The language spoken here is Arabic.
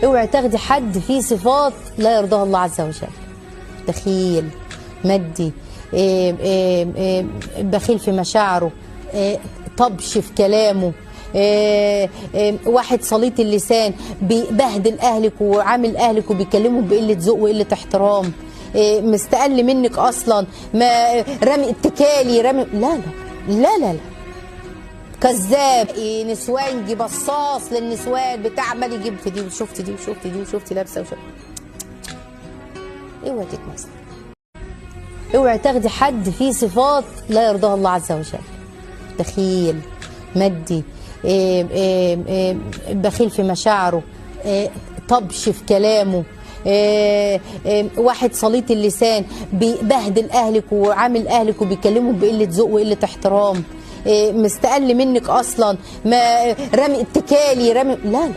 اوعي تاخدي حد فيه صفات لا يرضاها الله عز وجل. بخيل، مادي، بخيل في مشاعره، طبش في كلامه، واحد سليط اللسان، بيبهدل اهلك وعامل اهلك وبيكلمهم بقله ذوق وقله احترام، مستقل منك اصلا، ما رامي اتكالي، رامي لا لا لا لا لا، كذاب، نسوانجي، بصاص للنسوان، بتاع عمال يجيب في دي وشفت دي وشفت دي وشفت لابسه وشفت. اوعي تتمسك، اوعي تاخدي حد فيه صفات لا يرضاها الله عز وجل. بخيل، مادي، بخيل في مشاعره، طبش في كلامه، واحد سليط اللسان، بيبهدل اهلك وعامل اهلك وبيكلمهم بقله ذوق وقله احترام، مستقل منك اصلا، ما رامي اتكالي، رامي لا لا